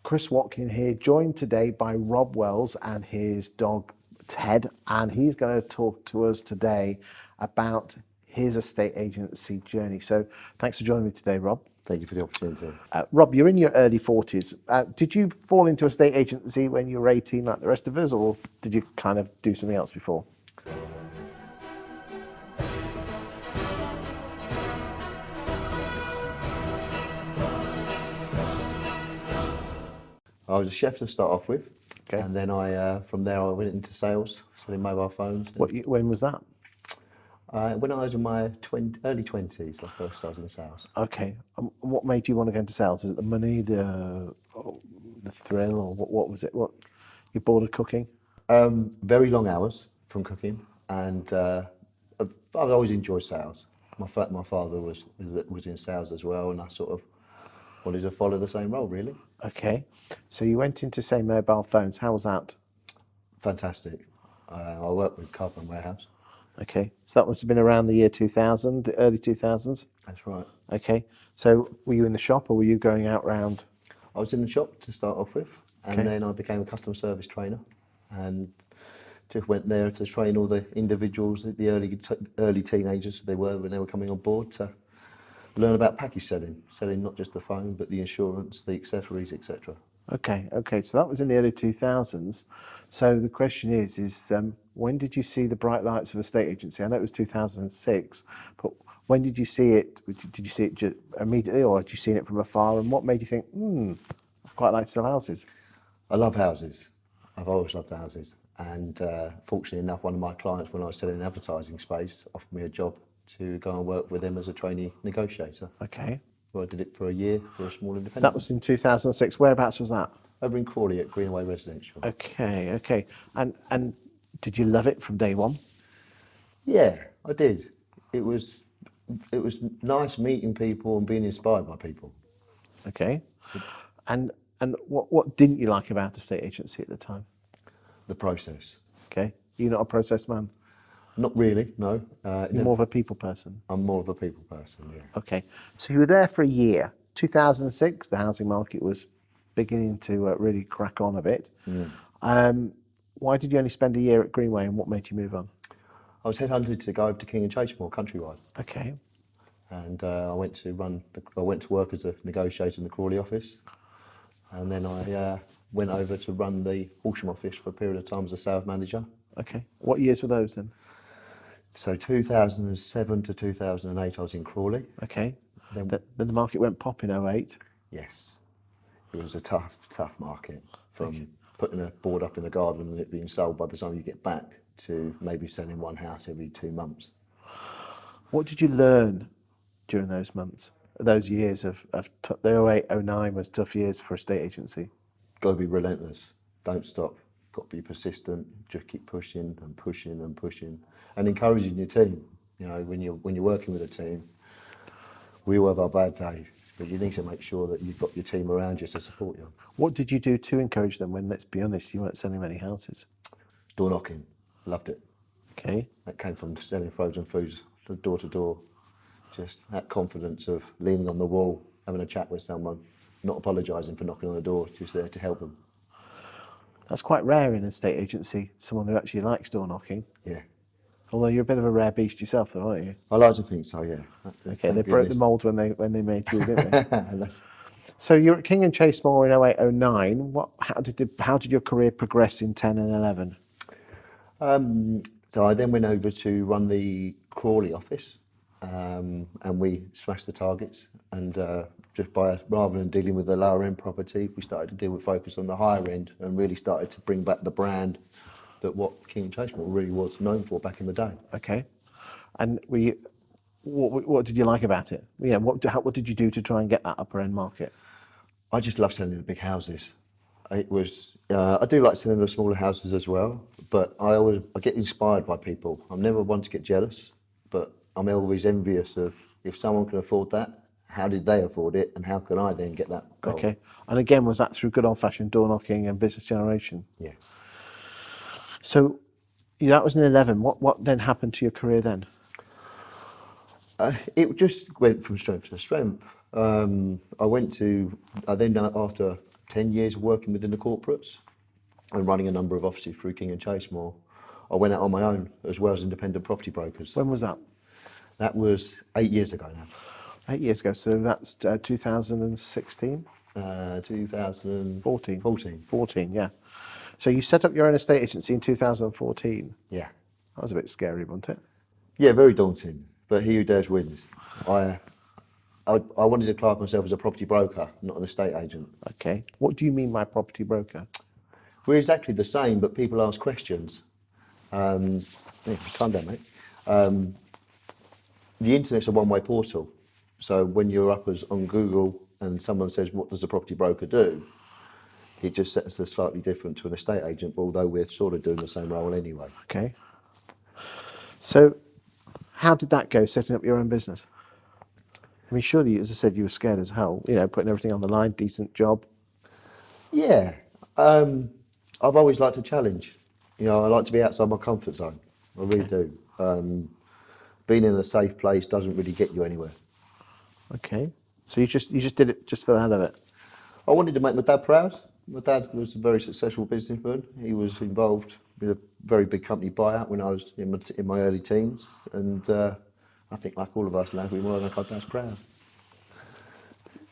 Chris Watkin here, joined today by Rob Wells and his dog Ted, and he's going to talk to us today about his estate agency journey. So thanks for joining me today, Rob. Thank you for the opportunity. Rob, you're in your early 40s. Did you fall into estate agency when you were 18 like the rest of us, or did you kind of do something else before? I was a chef to start off with, Okay. and then from there I went into sales, selling mobile phones. When was that? When I was in my early 20s, I first started in sales. Okay. What made you want to go into sales? Was it the money, the thrill, or what was it? What you bored of cooking? Very long hours from cooking, and I've always enjoyed sales. My father was in sales as well, and I sort of wanted to follow the same role, really. Okay. So you went into, say, mobile phones. How was that? Fantastic. I worked with Carver and Warehouse. Okay. So that must have been around the year 2000, the early 2000s? That's right. Okay. So were you in the shop or were you going out round? I was in the shop to start off with, and Okay. then I became a customer service trainer, and just went there to train all the individuals, the early teenagers they were when they were coming on board, to learn about package selling not just the phone but the insurance, the accessories, etc. Okay. Okay. So that was in the early 2000s. So the question is when did you see the bright lights of estate agency? I know it was 2006, but when did you see it? Did you see it immediately, or had you seen it from afar? And what made you think, I'd quite like to sell houses? I love houses. I've always loved houses, and fortunately enough, one of my clients, when I was selling in the advertising space, offered me a job to go and work with him as a trainee negotiator. Okay. Well, I did it for a year for a small independent. That was in 2006. Whereabouts was that? Over in Crawley at Greenaway Residential. Okay. Okay. And did you love it from day one? Yeah, I did. It was nice meeting people and being inspired by people. Okay. And what didn't you like about estate agency at the time? The process. Okay. You're not a process man. Not really, no. You're more of a people person. I'm more of a people person, yeah. Okay. So you were there for a year. 2006, the housing market was beginning to really crack on a bit. Why did you only spend a year at Greenway, and what made you move on? I was headhunted to go over to King and Chastemore countrywide, Okay. and I went to work as a negotiator in the Crawley office, and then I went over to run the Horsham office for a period of time as a sales manager. Okay. What years were those then? So 2007 to 2008 I was in Crawley. Okay. Then The market went pop in 08. yes, it was a tough market, from putting a board up in the garden and it being sold by the time you get back to maybe selling one house every 2 months. What did you learn during those months, those years of the 08, 09 was tough years for a estate agency? Got to be relentless. Don't stop. Got to be persistent. Just keep pushing and pushing and pushing, and encouraging your team. You know, when you're working with a team, we all have our bad days, but you need to make sure that you've got your team around you to support you. What did you do to encourage them when, let's be honest, you weren't selling many houses? Door knocking, loved it. Okay. That came from selling frozen foods door to door. Just that confidence of leaning on the wall, having a chat with someone, not apologising for knocking on the door, just there to help them. That's quite rare in an estate agency, someone who actually likes door knocking. Yeah. Although you're a bit of a rare beast yourself, though, aren't you? I like to think so, yeah. Okay, they broke the mould when they made you, didn't they? That's- So you're at King and Chastemore in 08, 09. How did your career progress in 10 and 11? So I then went over to run the Crawley office, and we smashed the targets. And rather than dealing with the lower end property, we started to focus on the higher end, and really started to bring back the brand that what King and Chastemore really was known for back in the day. Okay. And what did you like about it? Yeah, what did you do to try and get that upper end market? I just love selling the big houses. I do like selling the smaller houses as well, but I get inspired by people. I'm never one to get jealous, but I'm always envious of, if someone can afford that, how did they afford it, and how can I then get that goal? Okay. And again, was that through good old fashioned door knocking and business generation? Yeah. So that was in 11. What then happened to your career then? It just went from strength to strength. After 10 years of working within the corporates and running a number of offices through King and Chasemore, I went out on my own as well as independent property brokers. When was that? That was 8 years ago now. 8 years ago. So that's 2016? 2014. 14, yeah. So you set up your own estate agency in 2014. Yeah. That was a bit scary, wasn't it? Yeah, very daunting, but he who dares wins. I wanted to class myself as a property broker, not an estate agent. Okay. What do you mean by property broker? We're exactly the same, but people ask questions. Yeah, calm down, mate. The internet's a one-way portal. So when you're up on Google and someone says, what does a property broker do? It just sets us slightly different to an estate agent, although we're sort of doing the same role anyway. Okay. So how did that go, setting up your own business? I mean, surely, as I said, you were scared as hell, putting everything on the line, decent job. Yeah. I've always liked a challenge. I like to be outside my comfort zone. I really do. Being in a safe place doesn't really get you anywhere. Okay. So you just did it just for the hell of it? I wanted to make my dad proud. My dad was a very successful businessman. He was involved with a very big company buyout when I was in my early teens. And I think, like all of us now, we want to make our dads proud.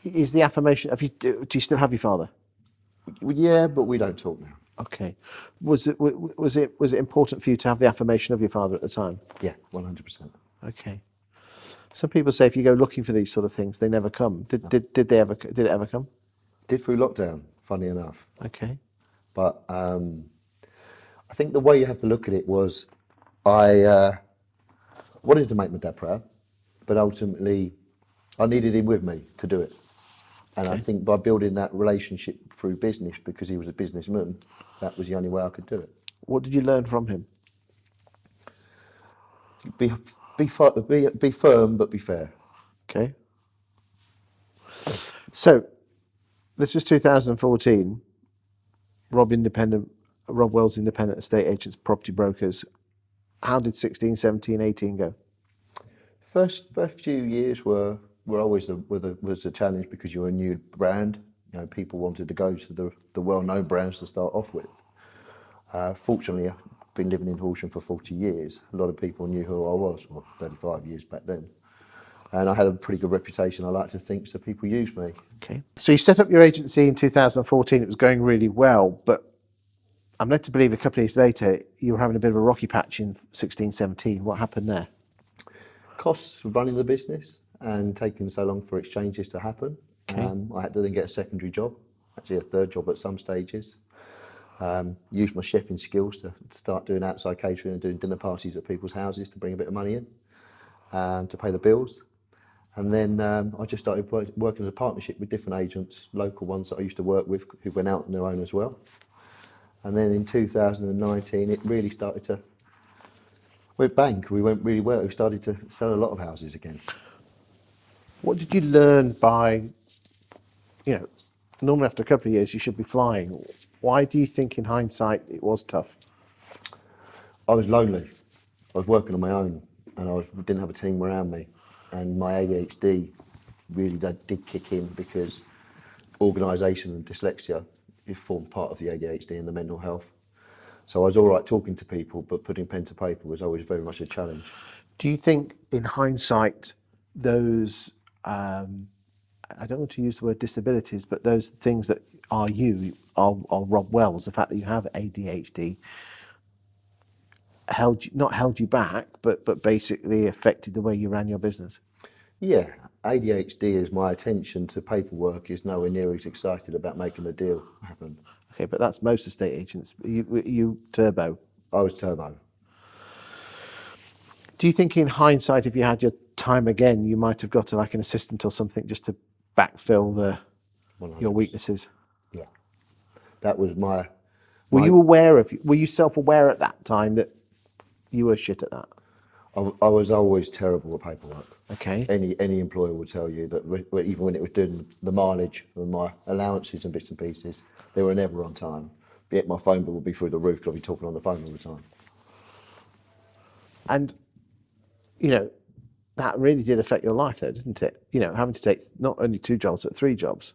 Is the affirmation, do you still have your father? Yeah, but we don't talk now. Okay. Was it important for you to have the affirmation of your father at the time? Yeah, 100%. Okay. Some people say if you go looking for these sort of things, they never come. Did it ever come? Did through lockdown, funny enough. Okay. But I think the way you have to look at it was I wanted to make my dad proud, but ultimately I needed him with me to do it. And I think by building that relationship through business, because he was a businessman, that was the only way I could do it. What did you learn from him? Be firm, but be fair. Okay. So, this was 2014. Rob Wells Independent Estate Agents, Property Brokers. How did 16, 17, 18 go? First few years were always was a challenge because you're a new brand. People wanted to go to the well-known brands to start off with. Fortunately, I've been living in Horsham for 40 years. A lot of people knew who I was, 35 years back then. And I had a pretty good reputation, I like to think, so people used me. Okay. So you set up your agency in 2014. It was going really well, but I'm led to believe a couple of years later you were having a bit of a rocky patch in 16, 17. What happened there? Costs of running the business and taking so long for exchanges to happen. Okay. I had to then get a secondary job, actually a third job at some stages. Used my chefing skills to start doing outside catering and doing dinner parties at people's houses to bring a bit of money in, to pay the bills. And then I just started working as a partnership with different agents, local ones that I used to work with who went out on their own as well. And then in 2019, it really started to went bang. We went really well. We started to sell a lot of houses again. What did you learn by, normally after a couple of years you should be flying. Why do you think in hindsight it was tough? I was lonely. I was working on my own and I didn't have a team around me. And my ADHD really did kick in because organisation and dyslexia formed part of the ADHD and the mental health. So I was all right talking to people, but putting pen to paper was always very much a challenge. Do you think in hindsight those, I don't want to use the word disabilities, but those things that are Rob Wells, the fact that you have ADHD, not held you back, but basically affected the way you ran your business? Yeah, ADHD is my attention to paperwork is nowhere near as excited about making a deal happen. Okay, but that's most estate agents. You turbo? I was turbo. Do you think in hindsight, if you had your time again, you might have got like an assistant or something just to backfill your weaknesses? Yeah, that was my... Were you self-aware at that time that you were shit at that? I was always terrible at paperwork. Okay. Any employer will tell you that even when it was doing the mileage and my allowances and bits and pieces, they were never on time. Yet my phone bill would be through the roof because I'd be talking on the phone all the time. And, that really did affect your life though, didn't it? Having to take not only 2 jobs, but 3 jobs.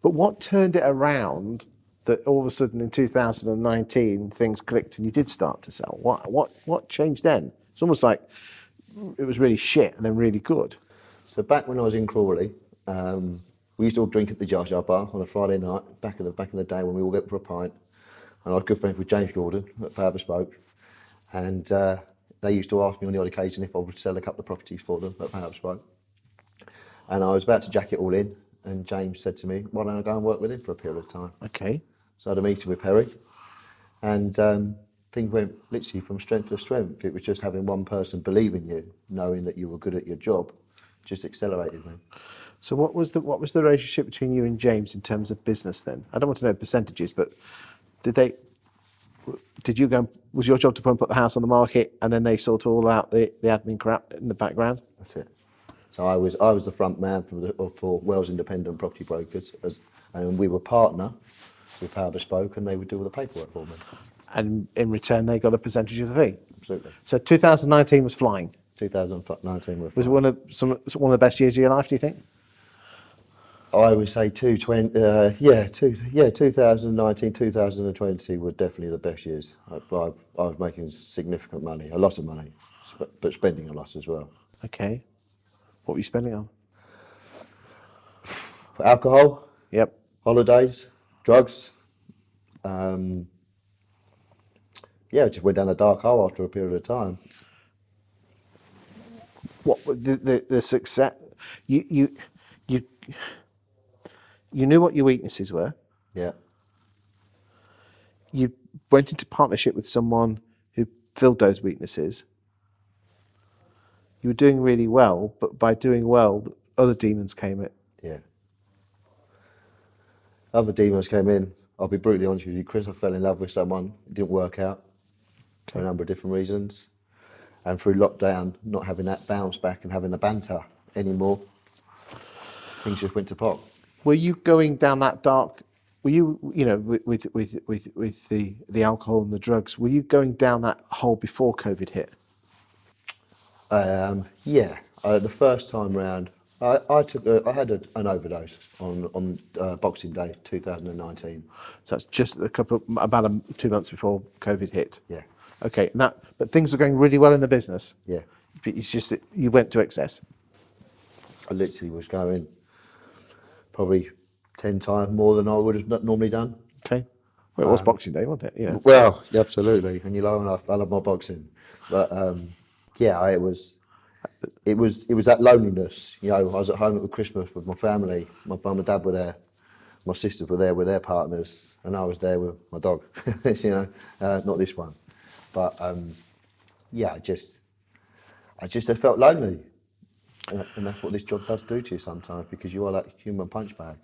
But what turned it around that all of a sudden in 2019 things clicked and you did start to sell? What changed then? It's almost like it was really shit and then really good. So back when I was in Crawley, we used to all drink at the Jar Jar Bar on a Friday night, back in the day when we all went for a pint. And I was good friends with James Gordon at Power Bespoke. And they used to ask me on the odd occasion if I would sell a couple of properties for them at Power Bespoke. And I was about to jack it all in, and James said to me, why don't I go and work with him for a period of time? Okay. So I had a meeting with Perry, and things went literally from strength to strength. It was just having one person believe in you, knowing that you were good at your job, just accelerated me. So what was the relationship between you and James in terms of business then? I don't want to know percentages, but did you go? Was your job to put the house on the market, and then they sort all out the admin crap in the background? That's it. So I was the front man for Wales Independent Property Brokers, and we were partner with Power Bespoke, and they would do all the paperwork for me. And in return, they got a percentage of the fee. Absolutely. So 2019 was flying. 2019 Was it one of the best years of your life? Do you think? I would say 2019, 2020 were definitely the best years. I was making significant money, a lot of money, but spending a lot as well. Okay. What were you spending on? For alcohol, Yep. holidays, drugs. It just went down a dark hole after a period of time. What the success? You knew what your weaknesses were. Yeah, You went into partnership with someone who filled those weaknesses. You were doing really well, but by doing well, other demons came in. yeah. Other demons came in. I'll be brutally honest with you, Chris. I fell in love with someone. It didn't work out for a number of different reasons. And through lockdown, not having that bounce back and having the banter anymore, things just went to pot. Were you going down that dark? Were you, with the alcohol and the drugs? Were you going down that hole before COVID hit? The first time round, I had an overdose on Boxing Day 2019. So that's just about 2 months before COVID hit. Yeah, Okay, but things are going really well in the business. yeah. But it's just that you went to excess. I literally was going probably 10 times more than I would have normally done. Okay. Well, it was Boxing Day, wasn't it? Yeah. Well, yeah, absolutely. And you know, I love my boxing, but it was that loneliness. You know, I was at home at Christmas with my family. My mum and dad were there. My sisters were there with their partners, and I was there with my dog. Not this one, but I felt lonely, and that's what this job does do to you sometimes, because you are that human punch bag.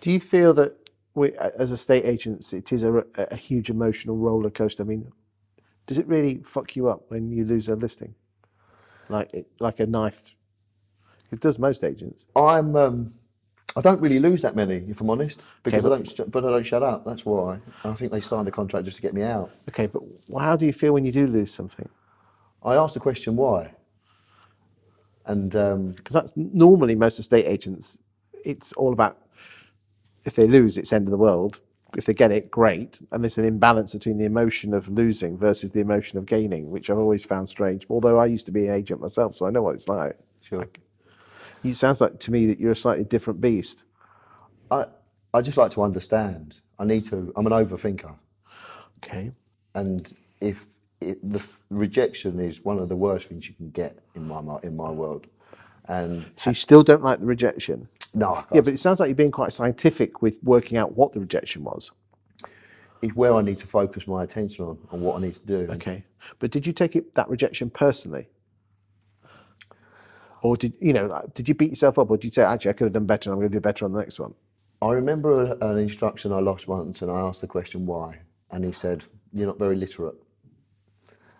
Do you feel that as estate agents, it is a huge emotional roller coaster? I mean, does it really fuck you up when you lose a listing, like a knife? It does most agents. I don't really lose that many, if I'm honest, because I don't shut up. That's why. I think they signed a contract just to get me out. Okay, but how do you feel when you do lose something? I asked the question why, and Because that's normally most estate agents. It's all about, if they lose, it's end of the world. If they get it, great. And there's an imbalance between the emotion of losing versus the emotion of gaining, which I've always found strange. Although I used to be an agent myself, so I know what it's like. sure. It sounds like to me that you're a slightly different beast. I just like to understand. I'm an overthinker, Okay. and the rejection is one of the worst things you can get in my world, and So you still don't like the rejection? no, I Yeah, can't. but it sounds like you're being quite scientific with working out what the rejection was. It's where I need to focus my attention on what I need to do. Okay. But did you take that rejection personally? Or did you beat yourself up, or did you say, actually, I could have done better and I'm going to do better on the next one? I remember an instruction I lost once, and I asked the question why, and he said, "You're not very literate,"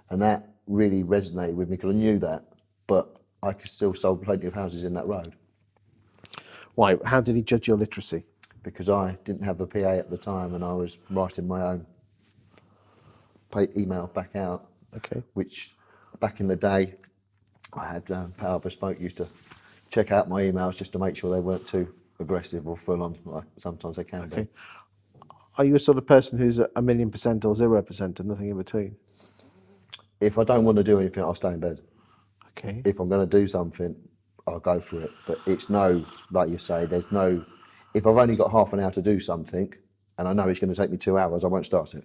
and that really resonated with me because I knew that, but I could still sold plenty of houses in that road Why? How did he judge your literacy? because I didn't have a PA at the time, and I was writing my own email back out, Okay. which back in the day, I had Power Bespoke used to check out my emails just to make sure they weren't too aggressive or full on. Like sometimes they can be. Are you a sort of person who's 1,000,000% or 0% and nothing in between? If I don't want to do anything, I'll stay in bed. Okay. If I'm going to do something, I'll go for it. But it's no, like you say, there's no. If I've only got half an hour to do something, and I know it's going to take me 2 hours, I won't start it.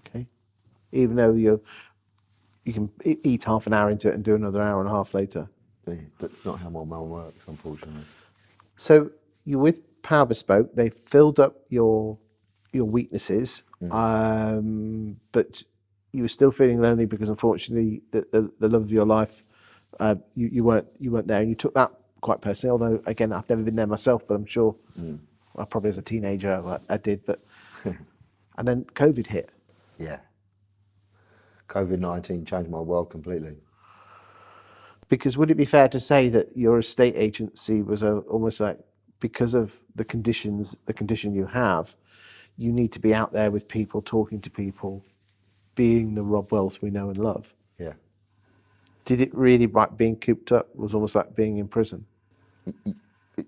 Okay. Even though you can eat half an hour into it and do another hour and a half later. Yeah, that's not how my mind works, unfortunately. So you're with Power Bespoke. They filled up your weaknesses, but you were still feeling lonely because unfortunately the love of your life, you weren't there, and you took that quite personally. Although again, I've never been there myself, but I'm sure, well, probably as a teenager I did. But and then COVID hit. Yeah. COVID-19 changed my world completely. Because would it be fair to say that your estate agency was almost like, because of the condition you have, you need to be out there with people, talking to people, being the Rob Wells we know and love? Yeah. Did it really, like being cooped up, was almost like being in prison?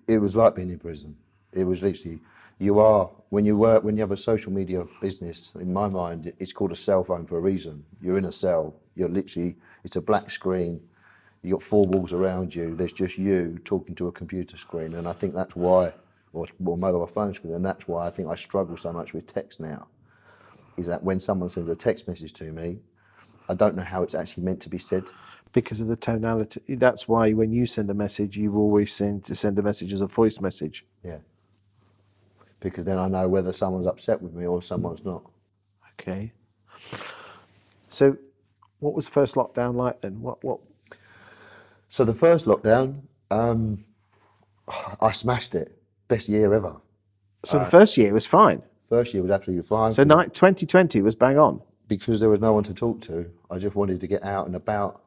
It was like being in prison. It was literally, when you have a social media business, in my mind, it's called a cell phone for a reason. You're in a cell. You're literally, it's a black screen. You got four walls around you. There's just you talking to a computer screen, and I think that's why, or mobile phone screen, and that's why I think I struggle so much with text now. Is that when someone sends a text message to me, I don't know how it's actually meant to be said. Because of the tonality. That's why when you send a message, you always send a message as a voice message. Yeah. Because then I know whether someone's upset with me or someone's not. Okay. So, what was the first lockdown like then? What? So the first lockdown, I smashed it. Best year ever. So the first year was fine. First year was absolutely fine. So 2020 was bang on. Because there was no one to talk to, I just wanted to get out and about.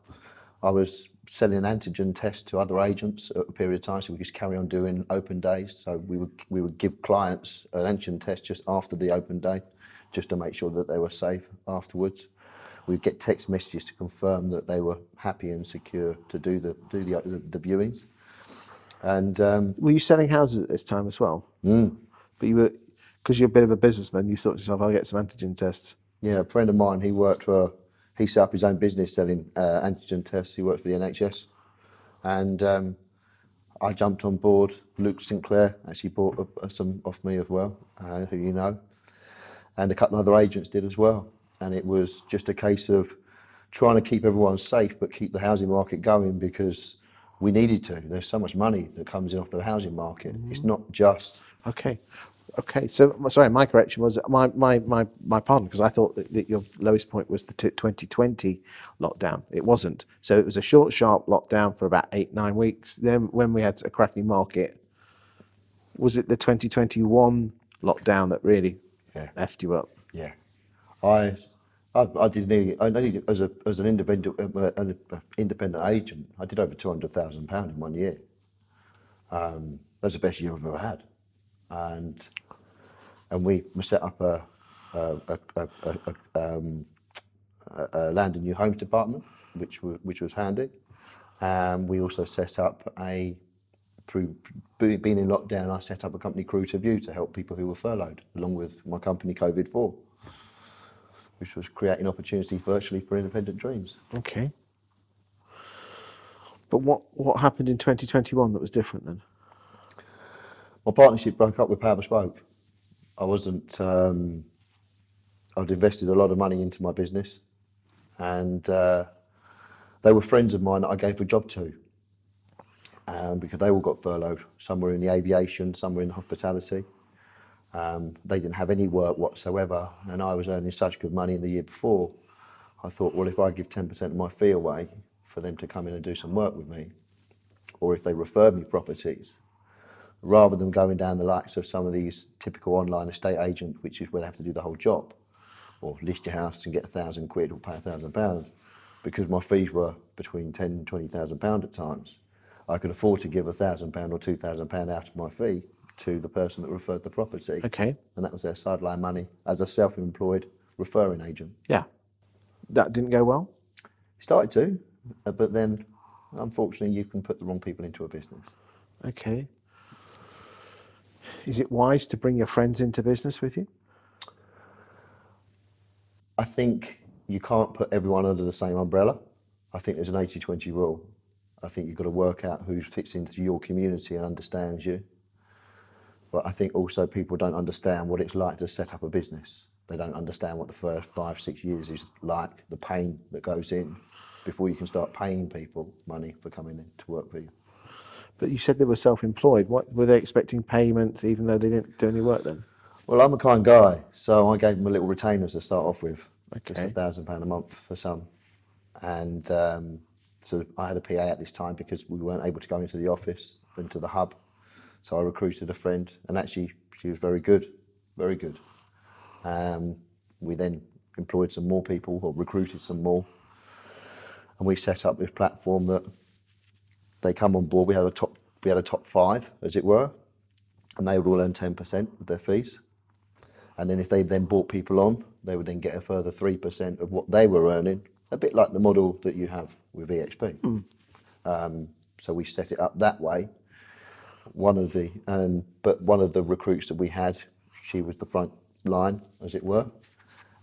I was selling antigen tests to other agents at a period of time, so we just carry on doing open days. So we would give clients an antigen test just after the open day, just to make sure that they were safe afterwards. We'd get text messages to confirm that they were happy and secure to do the viewings. And were you selling houses at this time as well? But you were, because you're a bit of a businessman, you thought to yourself, I'll get some antigen tests. Yeah, a friend of mine, he set up his own business selling antigen tests. He worked for the NHS. And I jumped on board. Luke Sinclair actually bought some off me as well, who you know. And a couple of other agents did as well. And it was just a case of trying to keep everyone safe, but keep the housing market going, because we needed to. There's so much money that comes in off the housing market. It's not just... Okay, so sorry, my correction was my pardon, because I thought that your lowest point was the 2020 lockdown. It wasn't. So it was a short, sharp lockdown for about 8-9 weeks. Then when we had a cracking market, was it the 2021 lockdown that really effed you up? Yeah. I did nearly, as an independent agent, I did over £200,000 in 1 year. That's the best year I've ever had. And we set up a land and new homes department, which was handy. We also set up through being in lockdown, I set up a company, Crew2View, to help people who were furloughed, along with my company, COVID4, which was creating opportunity virtually for independent dreams. Okay. But what happened in 2021 that was different then? My partnership broke up with Power Bespoke. I'd invested a lot of money into my business, and they were friends of mine that I gave a job to, because they all got furloughed. Some were in the aviation, some were in hospitality. They didn't have any work whatsoever, and I was earning such good money in the year before. I thought, well, if I give 10% of my fee away for them to come in and do some work with me, or if they refer me properties, rather than going down the likes of some of these typical online estate agent, which is where they have to do the whole job, or list your house and get £1,000 or pay £1,000, because my fees were between £10,000 and £20,000 at times. I could afford to give £1,000 or £2,000 out of my fee to the person that referred the property. Okay. And that was their sideline money as a self-employed referring agent. Yeah. That didn't go well? It started to, but then, unfortunately, you can put the wrong people into a business. Okay. Is it wise to bring your friends into business with you? I think you can't put everyone under the same umbrella. I think there's an 80-20 rule. I think you've got to work out who fits into your community and understands you. But I think also people don't understand what it's like to set up a business. They don't understand what the first 5-6 years is like, the pain that goes in before you can start paying people money for coming in to work for you. But you said they were self-employed. What were they expecting payment even though they didn't do any work then? Well, I'm a kind guy, so I gave them a little retainer to start off with, just Okay. £1,000 a month for some. And so I had a PA at this time because we weren't able to go into the office, into the hub. So I recruited a friend, and actually she was very good, very good. We then employed some more people, or recruited some more, and we set up this platform that they come on board. We had a top 5, as it were, and they would all earn 10% of their fees. And then if they then brought people on, they would then get a further 3% of what they were earning, a bit like the model that you have with EXP. So we set it up that way. One of the recruits that we had, she was the front line, as it were,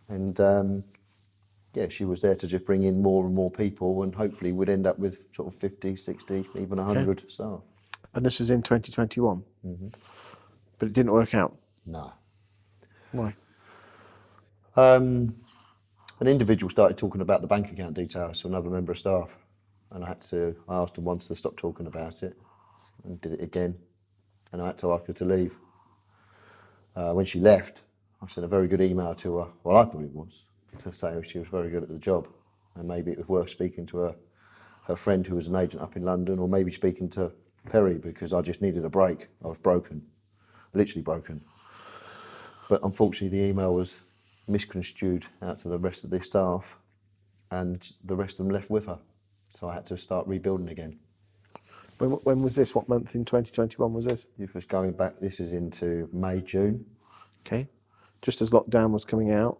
and she was there to just bring in more and more people, and hopefully we'd end up with sort of 50, 60, even 100 staff. And this was in 2021? But it didn't work out? No. Why? An individual started talking about the bank account details to another member of staff, and I asked him once to stop talking about it, and did it again, and I had to ask her to leave. When she left, I sent a very good email to her, well, I thought it was, to say she was very good at the job, and maybe it was worth speaking to her friend who was an agent up in London, or maybe speaking to Perry, because I just needed a break. I was broken, literally broken. But unfortunately, the email was misconstrued out to the rest of the staff, and the rest of them left with her. So I had to start rebuilding again. When was this? What month in 2021 was this? This was going back, this is into May, June. Okay. Just as lockdown was coming out?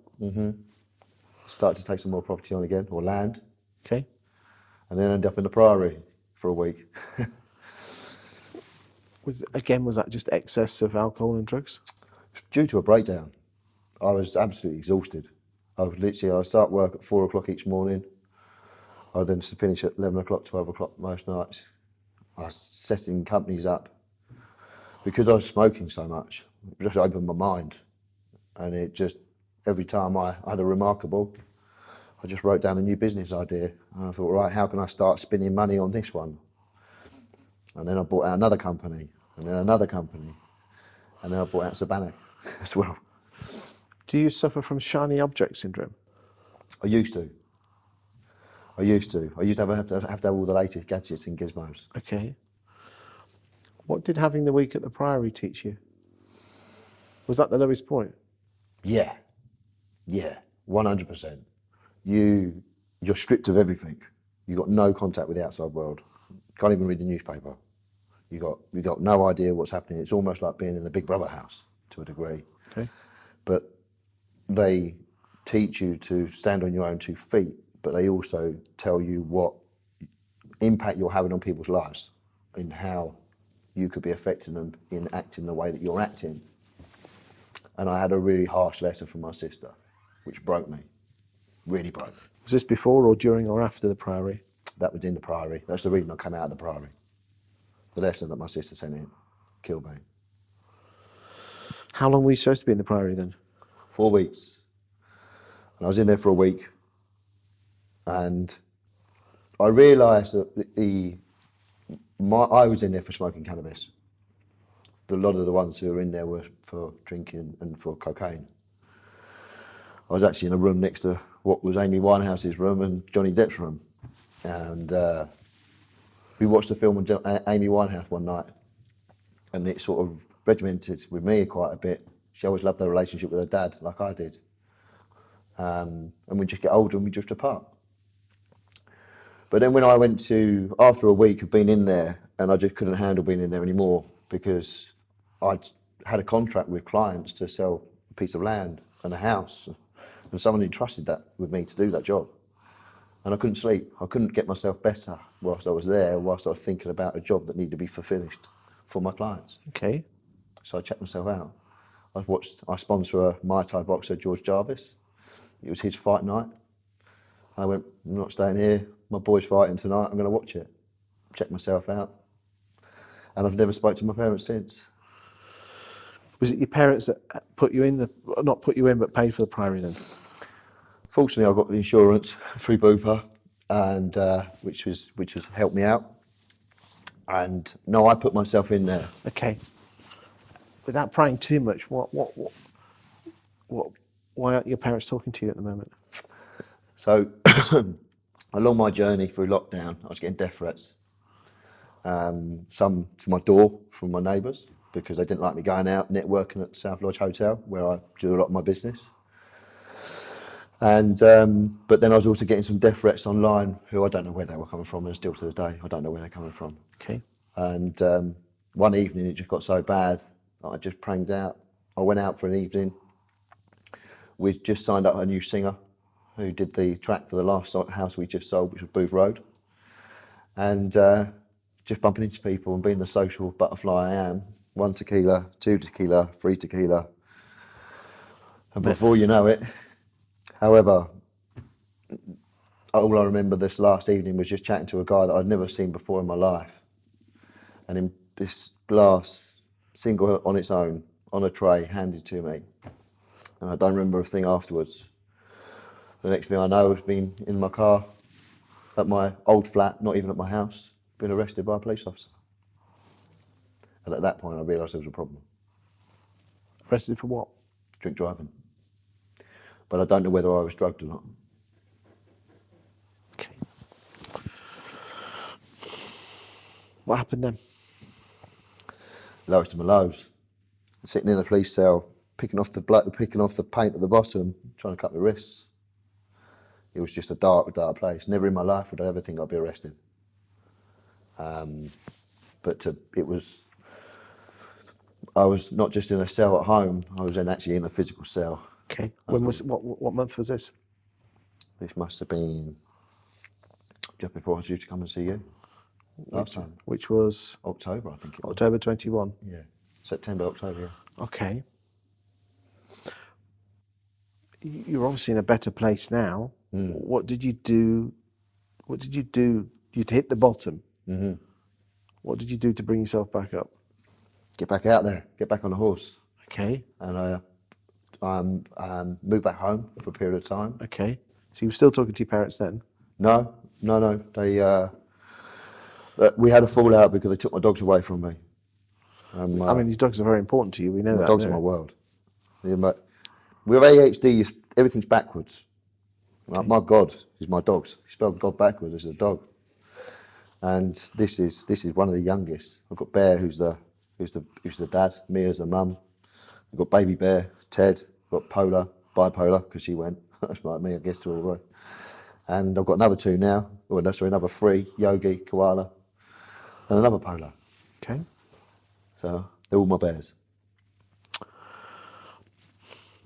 Started to take some more property on again, or land, Okay. and then ended up in the Priory for a week. Was that just excess of alcohol and drugs? Due to a breakdown. I was absolutely exhausted. I'd start work at 4 o'clock each morning. I'd then finish at 11 o'clock, 12 o'clock most nights. I was setting companies up. Because I was smoking so much, it just opened my mind. And it just, every time I had a remarkable, I just wrote down a new business idea. And I thought, right, how can I start spending money on this one? And then I bought out another company, and then another company. And then I bought out Sabanic as well. Do you suffer from shiny object syndrome? I used to. I used to have to have all the latest gadgets and gizmos. Okay. What did having the week at the Priory teach you? Was that the lowest point? Yeah, 100%. You're stripped of everything. You got no contact with the outside world. Can't even read the newspaper. You got no idea what's happening. It's almost like being in the Big Brother house to a degree. Okay. But they teach you to stand on your own 2 feet, but they also tell you what impact you're having on people's lives and how you could be affecting them in acting the way that you're acting. And I had a really harsh letter from my sister, which broke me, really broke me. Was this before or during or after the Priory? That was in the Priory. That's the reason I came out of the Priory. The lesson that my sister sent in killed me. How long were you supposed to be in the Priory then? 4 weeks. And I was in there for a week. And I realised that I was in there for smoking cannabis. A lot of the ones who were in there were for drinking and for cocaine. I was actually in a room next to what was Amy Winehouse's room and Johnny Depp's room. And we watched the film on Amy Winehouse one night, and it sort of regimented with me quite a bit. She always loved her relationship with her dad, like I did. And we just get older and we drift apart. But then when I went to, after a week of being in there, and I just couldn't handle being in there anymore because I'd had a contract with clients to sell a piece of land and a house, and someone who trusted that with me to do that job. And I couldn't sleep. I couldn't get myself better whilst I was there, whilst I was thinking about a job that needed to be finished for my clients. Okay. So I checked myself out. I sponsor a Muay Thai boxer, George Jarvis. It was his fight night. I went, I'm not staying here. My boy's fighting tonight. I'm going to watch it. Check myself out. And I've never spoke to my parents since. Was it your parents that put you in not put you in, but paid for the Priory then? Fortunately, I got the insurance through Bupa, and which was helped me out. And no, I put myself in there. Okay. Without prying too much, why aren't your parents talking to you at the moment? So, along my journey through lockdown, I was getting death threats. Some to my door from my neighbours because they didn't like me going out networking at the South Lodge Hotel where I do a lot of my business. And but then I was also getting some death threats online who I don't know where they were coming from, and still to this day I don't know where they're coming from. Okay. And one evening it just got so bad that I just pranged out. I went out for an evening. We'd just signed up a new singer who did the track for the last house we just sold, which was Booth Road. And just bumping into people and being the social butterfly I am. 1 tequila, 2 tequila, 3 tequila. And before you know it, however, all I remember this last evening was just chatting to a guy that I'd never seen before in my life. And in this glass, single on its own, on a tray, handed to me. And I don't remember a thing afterwards. The next thing I know, I've been in my car at my old flat, not even at my house, been arrested by a police officer. And at that point, I realised there was a problem. Arrested for what? Drink driving. But I don't know whether I was drugged or not. Okay. What happened then? Lowest of my lows. Sitting in a police cell, picking off the paint at the bottom, trying to cut my wrists. It was just a dark place. Never in my life would I ever think I'd be arrested. I was not just in a cell at home, I was then actually in a physical cell. Okay. What month was this? This must have been just before I was due to come and see you. Last time. Which was? October, I think it was. October 21. Yeah. September, October, yeah. Okay. You're obviously in a better place now. What did you do? You'd hit the bottom. Mm-hmm. What did you do to bring yourself back up? Get back out there. Get back on the horse. Okay. And I moved back home for a period of time. Okay. So you were still talking to your parents then? No. They we had a fallout because they took my dogs away from me. I mean, these dogs are very important to you. We know my that. Dogs are my world. With ADHD, everything's backwards. Like, my God is my dogs. You spell God backwards, it's a dog. And this is one of the youngest. I've got Bear, who's the dad. Mia's the mum. I've got baby Bear, Ted. I've got Polar, bipolar, because she went. That's like me, I guess, to all right. And I've got another 2 now. Oh, no, sorry, another 3. Yogi, Koala, and another Polar. Okay. So they're all my bears.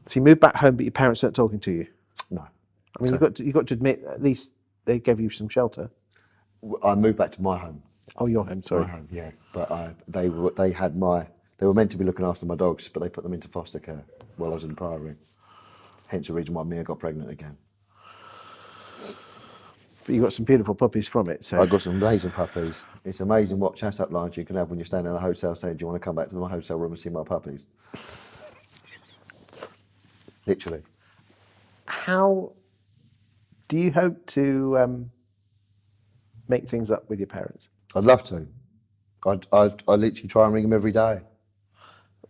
So you moved back home, but your parents weren't talking to you? No. I mean, you got to admit, at least they gave you some shelter. I moved back to my home. Oh, your home, sorry. My home, yeah. But they were meant to be looking after my dogs, but they put them into foster care while I was in the Priory. Hence the reason why Mia got pregnant again. But you got some beautiful puppies from it, so. I got some amazing puppies. It's amazing what chat-up lines you can have when you're staying in a hotel saying, "Do you want to come back to my hotel room and see my puppies?" Literally. How do you hope to make things up with your parents? I'd love to. I literally try and ring them every day.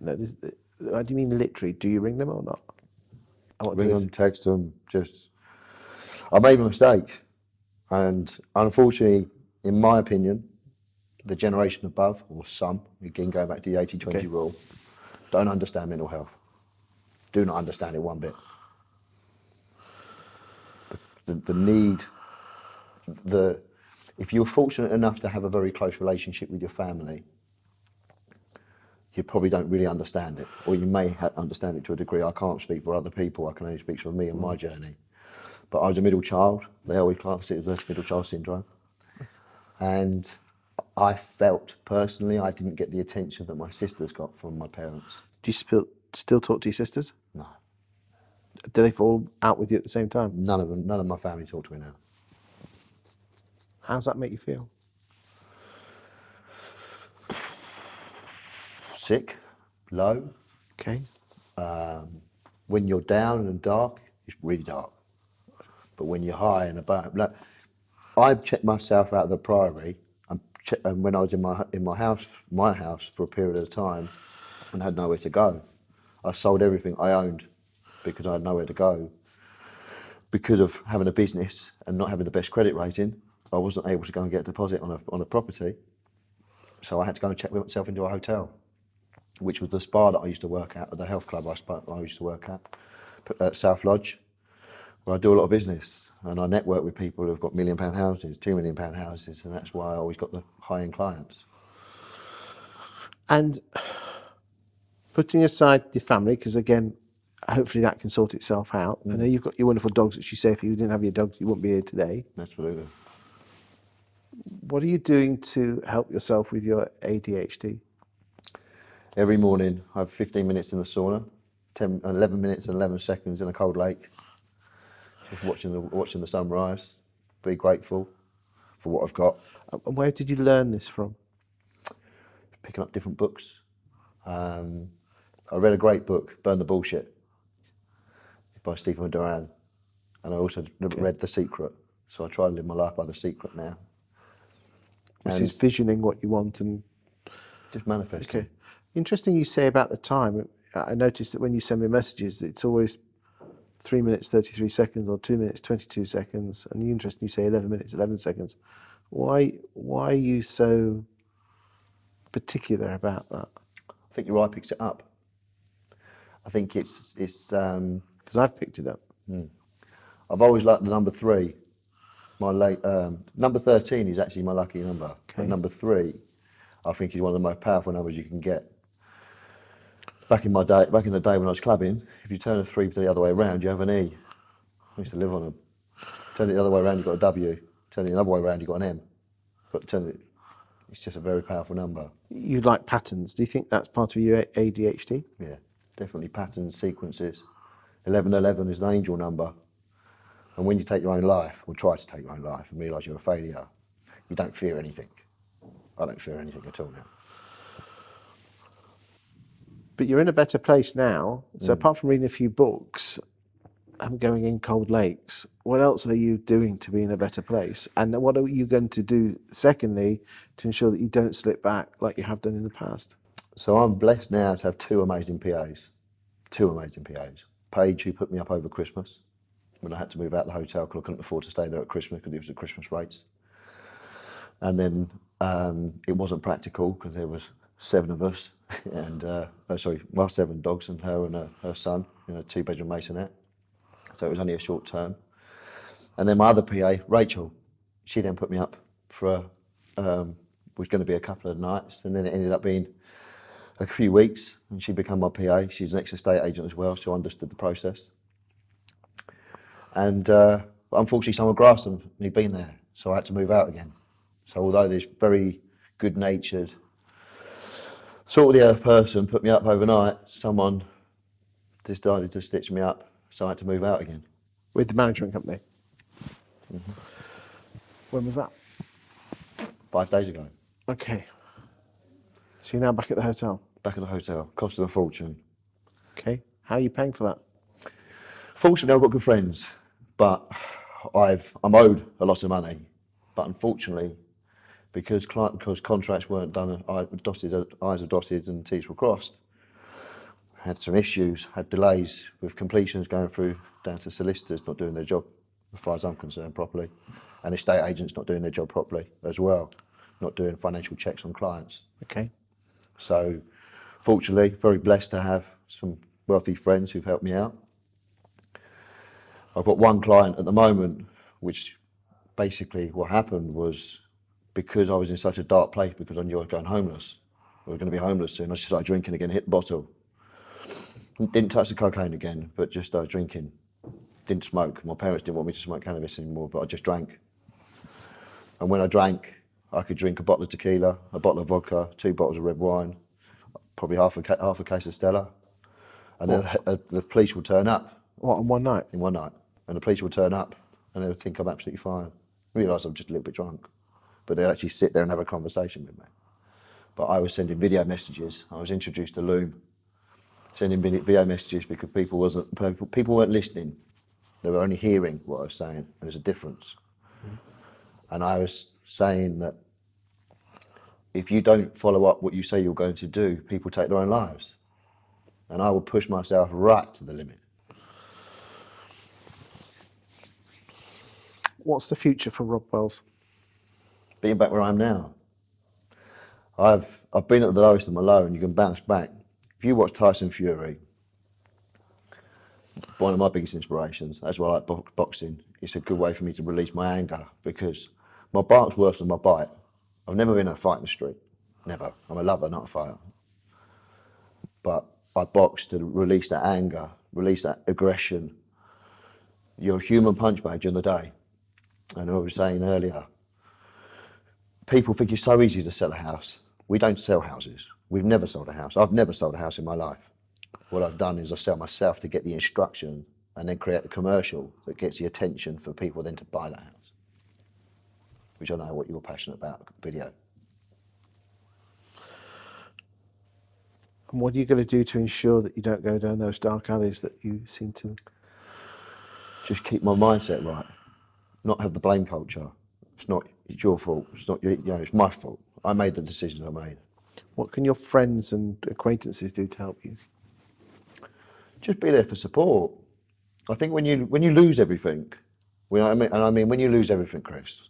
No, do you mean literally? Do you ring them or not? Ring them, text them, I made a mistake. And unfortunately, in my opinion, the generation above, or some, again going back to the 80-20 rule, don't understand mental health. Do not understand it one bit. The need, if you're fortunate enough to have a very close relationship with your family, you probably don't really understand it, or you may understand it to a degree. I can't speak for other people, I can only speak for me and my journey. But I was a middle child. They always class it as a middle child syndrome. And I felt personally I didn't get the attention that my sisters got from my parents. Do you still talk to your sisters? No, Do they fall out with you at the same time? none of my family talk to me now. How does that make you feel? Sick, low. Okay. When you're down and dark, it's really dark. But when you're high and about, like, I checked myself out of the Priory, and when I was in my house for a period of time, and had nowhere to go, I sold everything I owned because I had nowhere to go. Because of having a business and not having the best credit rating, I wasn't able to go and get a deposit on a property, so I had to go and check myself into a hotel, which was the spa that I used to work at, or the health club I used to work at South Lodge, where I do a lot of business, and I network with people who've got £1 million houses, £2 million houses, and that's why I always got the high-end clients. And putting aside the family, because again, hopefully that can sort itself out. I know you've got your wonderful dogs, which you say if you didn't have your dogs, you wouldn't be here today. Absolutely. What are you doing to help yourself with your ADHD? Every morning, I have 15 minutes in the sauna, 11 minutes and 11 seconds in a cold lake, just watching the sunrise. Be grateful for what I've got. And where did you learn this from? Picking up different books. I read a great book, Burn the Bullshit, by Stephen Duran, and I also read The Secret. So I try to live my life by The Secret now. Which is visioning what you want and just manifesting. Okay. Interesting you say about the time. I noticed that when you send me messages, it's always 3 minutes 33 seconds or 2 minutes 22 seconds, and interesting you say 11 minutes 11 seconds. Why are you so particular about that? I think your eye picks it up. I think it's because I've picked it up. I've always liked the number 3. Number 13 is actually my lucky number. Okay. But number 3, I think, is one of the most powerful numbers you can get. Back in the day when I was clubbing, if you turn a 3 to the other way around, you have an E. I used to live on them. Turn it the other way around, you got a W. Turn it the other way around, you got an M. But it's just a very powerful number. You like patterns. Do you think that's part of your ADHD? Yeah, definitely patterns, sequences. 1111 is an angel number. And when you take your own life, or try to take your own life, and realise you're a failure, you don't fear anything. I don't fear anything at all now. But you're in a better place now. So apart from reading a few books and going in cold lakes, what else are you doing to be in a better place? And what are you going to do, secondly, to ensure that you don't slip back like you have done in the past? So I'm blessed now to have 2 amazing PAs. Paige, who put me up over Christmas when I had to move out of the hotel because I couldn't afford to stay there at Christmas because it was at Christmas rates. And then it wasn't practical because there was 7 of us, and 7 dogs and her son in a 2-bedroom masonette. So it was only a short term. And then my other PA, Rachel, she then put me up for was going to be a couple of nights, and then it ended up being a few weeks, and she became my PA. She's an ex-estate agent as well, so understood the process. And unfortunately, someone grasped me being there, so I had to move out again. So although this very good-natured, salt-of-the-earth person put me up overnight, someone decided to stitch me up, so I had to move out again. With the management company? Mm-hmm. When was that? 5 days ago. Okay. So you're now back at the hotel? Back at the hotel, costing a fortune. Okay. How are you paying for that? Fortunately, I've got good friends, but I'm owed a lot of money. But unfortunately, because contracts weren't done, I's were dotted and T's were crossed, had some issues, had delays with completions going through down to solicitors not doing their job, as far as I'm concerned, properly, and estate agents not doing their job properly as well, not doing financial checks on clients. Okay. So, fortunately, very blessed to have some wealthy friends who've helped me out. I've got one client at the moment, which basically what happened was because I was in such a dark place because I knew I was going homeless. I was going to be homeless soon. I just started drinking again, hit the bottle. Didn't touch the cocaine again, but just started drinking. Didn't smoke. My parents didn't want me to smoke cannabis anymore, but I just drank. And when I drank, I could drink a bottle of tequila, a bottle of vodka, 2 bottles of red wine, probably half a case of Stella, and then the police will turn up What, on one night? in one night, and the police will turn up and they'll think I'm absolutely fine. Realise I'm just a little bit drunk, but they'll actually sit there and have a conversation with me. But I was sending video messages. I was introduced to Loom, sending video messages because people weren't listening. They were only hearing what I was saying, and there's a difference. And I was saying that if you don't follow up what you say you're going to do, people take their own lives. And I will push myself right to the limit. What's the future for Rob Wells? Being back where I am now. I've been at the lowest of my low, and you can bounce back. If you watch Tyson Fury, one of my biggest inspirations, that's why I like boxing. It's a good way for me to release my anger, because my bark's worse than my bite. I've never been in a fight in the street, never. I'm a lover, not a fighter. But I box to release that anger, release that aggression. You're a human punch bag during the day. And I was saying earlier, people think it's so easy to sell a house. We don't sell houses. We've never sold a house. I've never sold a house in my life. What I've done is I sell myself to get the instruction and then create the commercial that gets the attention for people then to buy that house, which I know what you're passionate about, video. And what are you going to do to ensure that you don't go down those dark alleys that you seem to? Just keep my mindset right, not have the blame culture. It's your fault. It's not it's my fault. I made the decisions I made. What can your friends and acquaintances do to help you? Just be there for support. I think when you lose everything, when you lose everything, Chris,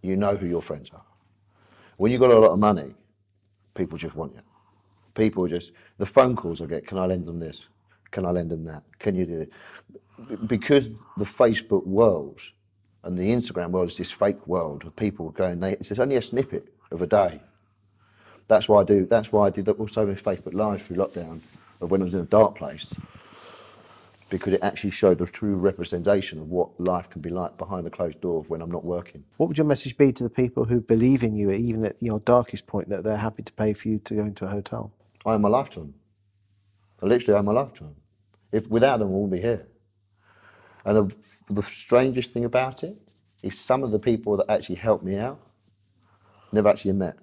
you know who your friends are. When you've got a lot of money, people just want you. The phone calls I get, can I lend them this? Can I lend them that? Can you do it? Because the Facebook world and the Instagram world is this fake world of people going, it's only a snippet of a day. That's why I did also with Facebook Live through lockdown of when I was in a dark place, because it actually showed a true representation of what life can be like behind the closed door when I'm not working. What would your message be to the people who believe in you, even at your darkest point, that they're happy to pay for you to go into a hotel? I owe my life to them. I literally owe my life to them. Without them, I wouldn't be here. And the strangest thing about it is some of the people that actually helped me out never actually met.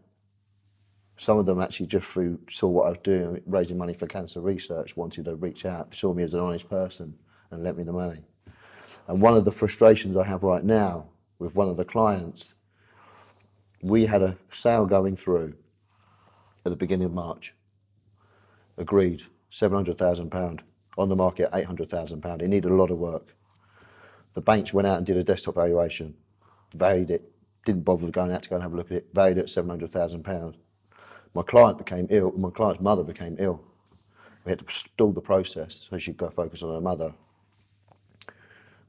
Some of them actually just saw what I was doing, raising money for cancer research, wanted to reach out, saw me as an honest person and lent me the money. And one of the frustrations I have right now with one of the clients, we had a sale going through at the beginning of March. Agreed, £700,000, on the market £800,000. It needed a lot of work. The banks went out and did a desktop valuation, valued it, didn't bother going out to go and have a look at it, valued it at £700,000. My client became ill, my client's mother became ill. We had to stall the process so she'd go focus on her mother.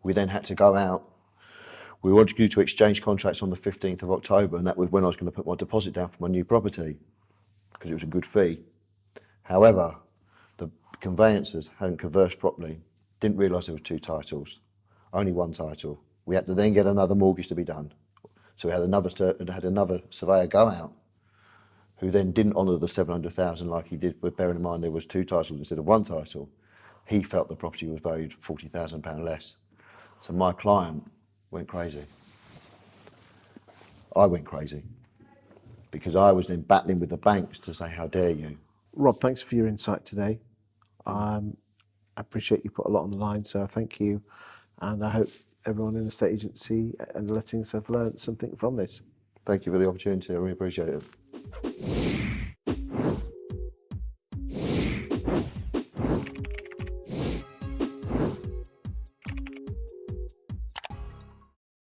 We then had to go out. We were due to exchange contracts on the 15th of October, and that was when I was going to put my deposit down for my new property, because it was a good fee. However, the conveyancers hadn't conversed properly, didn't realise there was 2 titles, only 1 title. We had to then get another mortgage to be done. So we had another surveyor go out, who then didn't honour the 700,000 like he did, but bearing in mind there was 2 titles instead of 1 title. He felt the property was valued £40,000 less. So my client went crazy. I went crazy, because I was then battling with the banks to say, how dare you? Rob, thanks for your insight today. I appreciate you put a lot on the line, so thank you. And I hope everyone in the estate agency and the lettings have learned something from this. Thank you for the opportunity. I really appreciate it.